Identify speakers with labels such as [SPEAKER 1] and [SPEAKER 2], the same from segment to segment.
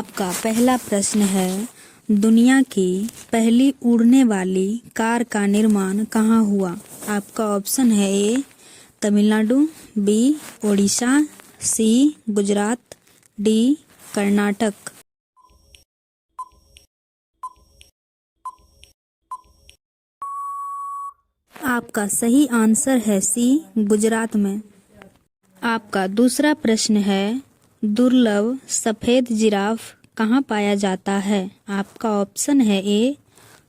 [SPEAKER 1] आपका पहला प्रश्न है, दुनिया की पहली उड़ने वाली कार का निर्माण कहाँ हुआ? आपका ऑप्शन है ए तमिलनाडु, बी ओडिशा, सी गुजरात, डी कर्नाटक। आपका सही आंसर है सी गुजरात में। आपका दूसरा प्रश्न है, दुर्लभ सफेद जिराफ कहाँ पाया जाता है? आपका ऑप्शन है ए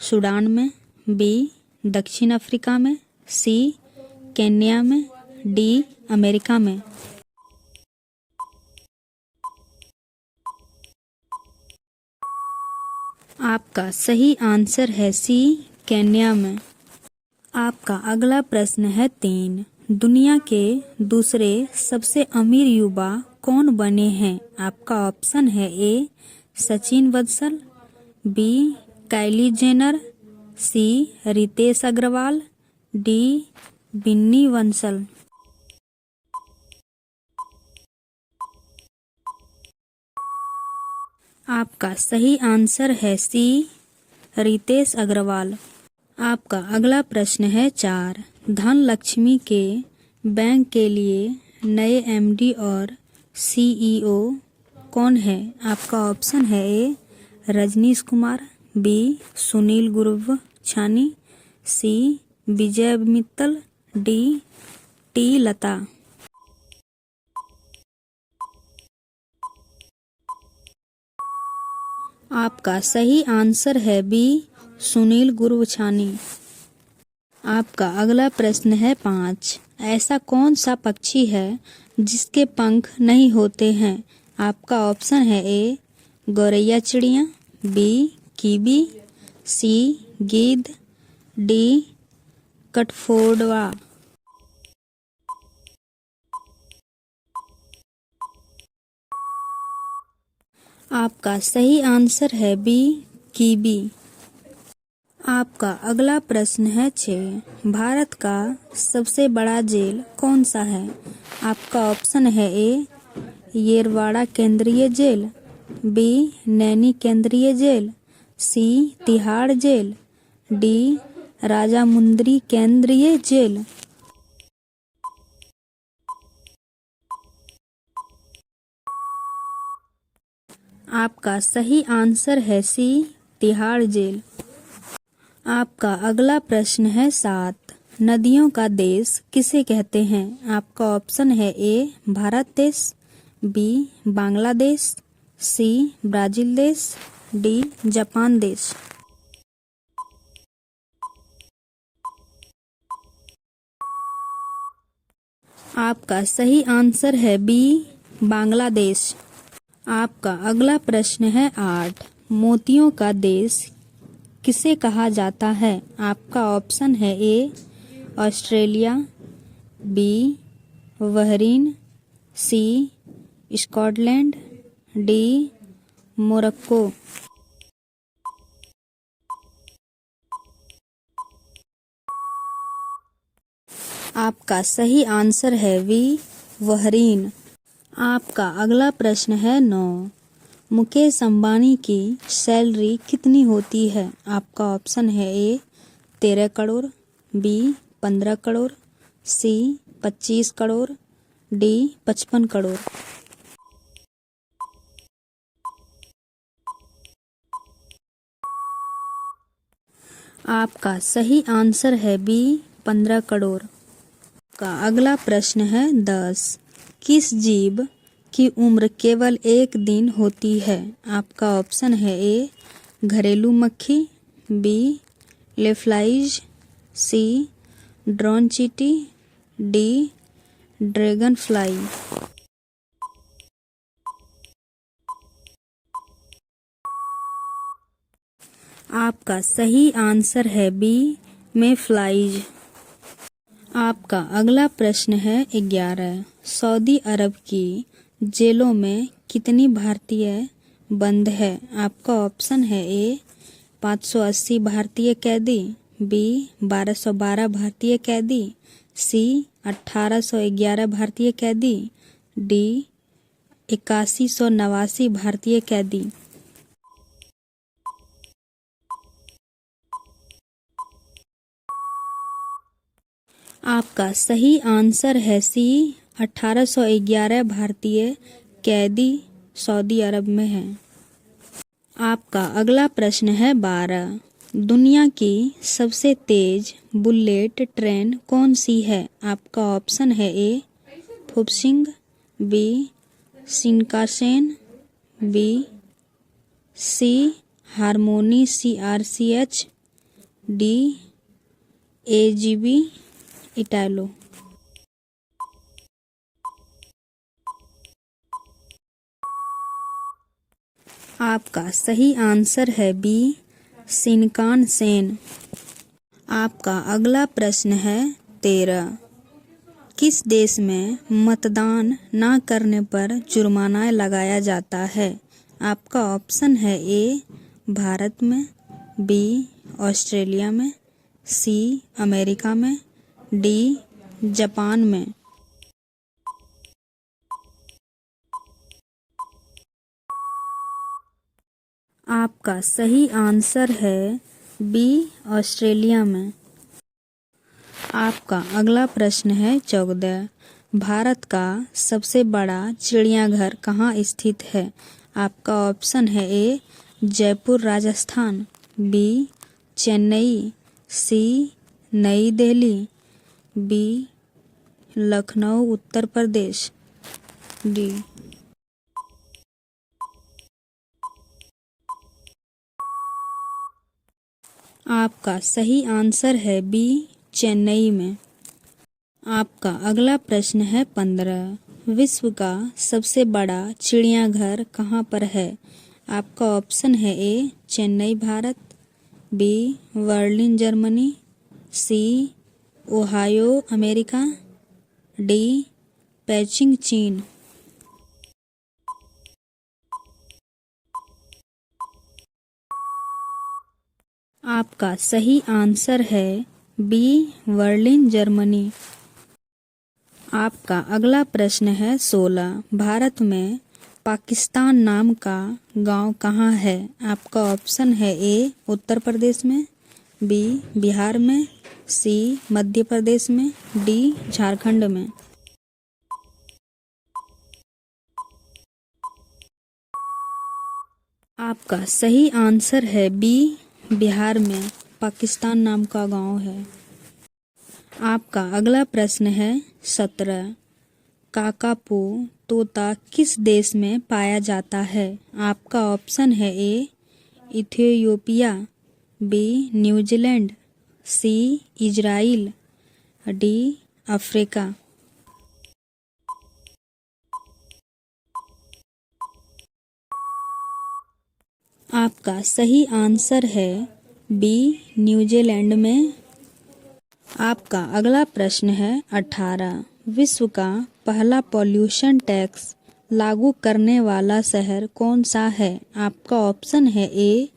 [SPEAKER 1] सूडान में, बी दक्षिण अफ्रीका में, सी केन्या में, डी अमेरिका में। आपका सही आंसर है सी केन्या में। आपका अगला प्रश्न है 3, दुनिया के दूसरे सबसे अमीर युवा कौन बने हैं? आपका ऑप्शन है ए सचिन वत्सल, बी काइली जेनर, सी रितेश अग्रवाल, डी बिन्नी वंसल। आपका सही आंसर है सी रितेश अग्रवाल। आपका अगला प्रश्न है 4, धनलक्ष्मी के बैंक के लिए नए एमडी और सीईओ कौन है? आपका ऑप्शन है ए रजनीश कुमार, बी सुनील गुरवछानी, सी विजय मित्तल, डी टी लता। आपका सही आंसर है बी सुनील गुरवछानी। आपका अगला प्रश्न है 5, ऐसा कौन सा पक्षी है जिसके पंख नहीं होते हैं? आपका ऑप्शन है ए गौरैया चिड़िया, बी कीवी, सी गीद, डी कठफोड़वा। आपका सही आंसर है बी कीवी। आपका अगला प्रश्न है 6, भारत का सबसे बड़ा जेल कौन सा है? आपका ऑप्शन है ए येरवाड़ा केंद्रीय जेल, बी नैनी केंद्रीय जेल, सी तिहाड़ जेल, डी राजामुंद्री केंद्रीय जेल। आपका सही आंसर है सी तिहाड़ जेल। आपका अगला प्रश्न है 7, नदियों का देश किसे कहते हैं? आपका ऑप्शन है ए भारत देश, बी बांग्लादेश, सी ब्राजील देश, डी जापान देश। आपका सही आंसर है बी बांग्लादेश। आपका अगला प्रश्न है 8, मोतियों का देश किसे कहा जाता है? आपका ऑप्शन है A Australia, B Bahrain, C Scotland, D Morocco. आपका सही आंसर है बी बहरीन। आपका अगला प्रश्न है 9, मुकेश अंबानी की सैलरी कितनी होती है? आपका ऑप्शन है ए 13 करोड़, बी 15 करोड़, सी 25 करोड़, डी 55 करोड़। आपका सही आंसर है बी 15 करोड़। का अगला प्रश्न है 10, किस जीव की उम्र केवल 1 दिन होती है? आपका ऑप्शन है ए घरेलू मक्खी, बी लेफ्लाइज, सी ड्रोन चींटी, डी ड्रैगन फ्लाई। आपका सही आंसर है बी में फ्लाइज। आपका अगला प्रश्न है 11, सऊदी अरब की जेलों में कितनी भारतीय बंद है? आपका ऑप्शन है ए 580 भारतीय कैदी, बी 1212 भारतीय कैदी, सी 1811 भारतीय कैदी, डी 8189 भारतीय कैदी। आपका सही आंसर है सी, 1811 भारतीय कैदी सऊदी अरब में हैं। आपका अगला प्रश्न है 12। दुनिया की सबसे तेज बुलेट ट्रेन कौन सी है? आपका ऑप्शन है A Fuxing, B Shinkansen, B C Harmony CRCH, D AGV Italo. आपका सही आंसर है बी शिनकानसेन। आपका अगला प्रश्न है 13। किस देश में मतदान न करने पर जुर्माना लगाया जाता है? आपका ऑप्शन है ए भारत में, बी ऑस्ट्रेलिया में, सी अमेरिका में, डी जापान में। आपका सही आंसर है बी ऑस्ट्रेलिया में। आपका अगला प्रश्न है 14। भारत का सबसे बड़ा चिड़ियाघर कहाँ स्थित है? आपका ऑप्शन है ए जयपुर राजस्थान, बी चेन्नई, सी नई दिल्ली, बी लखनऊ उत्तर प्रदेश, डी। आपका सही आंसर है बी चेन्नई में। आपका अगला प्रश्न है 15। विश्व का सबसे बड़ा चिड़ियाघर कहाँ पर है? आपका ऑप्शन है A Chennai Bharat, B Berlin Germany, C Ohio America, D Peking चीन। आपका सही आंसर है बी बर्लिन जर्मनी। आपका अगला प्रश्न है 16। भारत में पाकिस्तान नाम का गांव कहाँ है? आपका ऑप्शन है ए उत्तर प्रदेश में, बी बिहार में, सी मध्य प्रदेश में, डी झारखंड में। आपका सही आंसर है बी बिहार में पाकिस्तान नाम का गांव है। आपका अगला प्रश्न है 17। काकापो तोता किस देश में पाया जाता है? आपका ऑप्शन है A Ethiopia, B New Zealand, C Israel, D Africa. आपका सही आंसर है बी न्यूजीलैंड में। आपका अगला प्रश्न है 18। विश्व का पहला पॉल्यूशन टैक्स लागू करने वाला शहर कौन सा है? आपका ऑप्शन है ए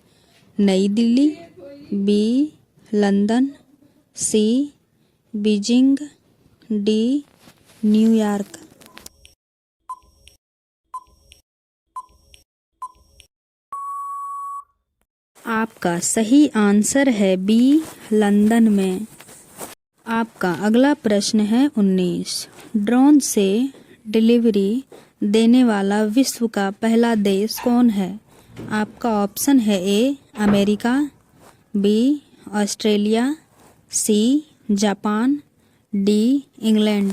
[SPEAKER 1] नई दिल्ली, बी लंदन, सी बीजिंग, डी न्यूयॉर्क। आपका सही आंसर है बी लंदन में। आपका अगला प्रश्न है 19। ड्रोन से डिलीवरी देने वाला विश्व का पहला देश कौन है? आपका ऑप्शन है A America, B Australia, C Japan, D England.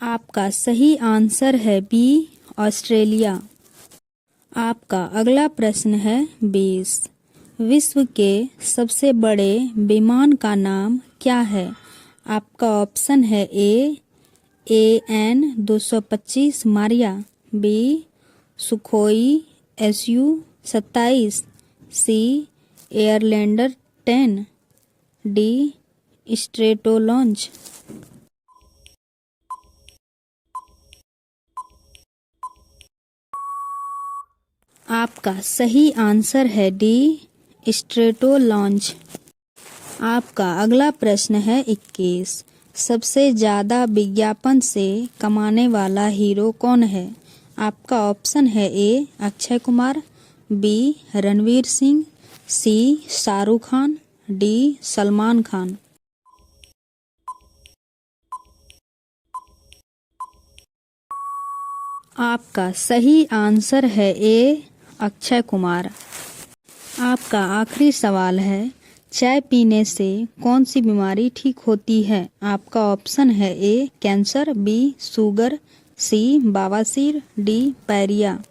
[SPEAKER 1] आपका सही आंसर है बी ऑस्ट्रेलिया। आपका अगला प्रश्न है 20। विश्व के सबसे बड़े विमान का नाम क्या है? आपका ऑप्शन है A AN-225 Mriya, B Sukhoi SU-27, C Airlander 10, D Stratolaunch. आपका सही आंसर है डी स्ट्रेटो लॉन्च। आपका अगला प्रश्न है 21। सबसे ज्यादा विज्ञापन से कमाने वाला हीरो कौन है? आपका ऑप्शन है ए अक्षय कुमार, बी रणवीर सिंह, सी शाहरुख खान, डी सलमान खान। आपका सही आंसर है ए अक्षय कुमार। आपका आखिरी सवाल है, चाय पीने से कौन सी बीमारी ठीक होती है? आपका ऑप्शन है ए कैंसर, बी शुगर, सी बवासीर, डी पायरिया।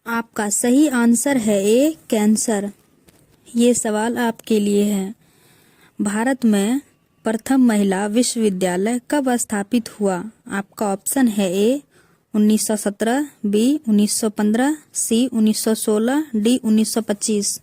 [SPEAKER 1] आपका सही आंसर है ए कैंसर। ये सवाल आपके लिए है। भारत में प्रथम महिला विश्वविद्यालय कब स्थापित हुआ? आपका ऑप्शन है ए 1917, बी 1915, सी 1916, डी 1925।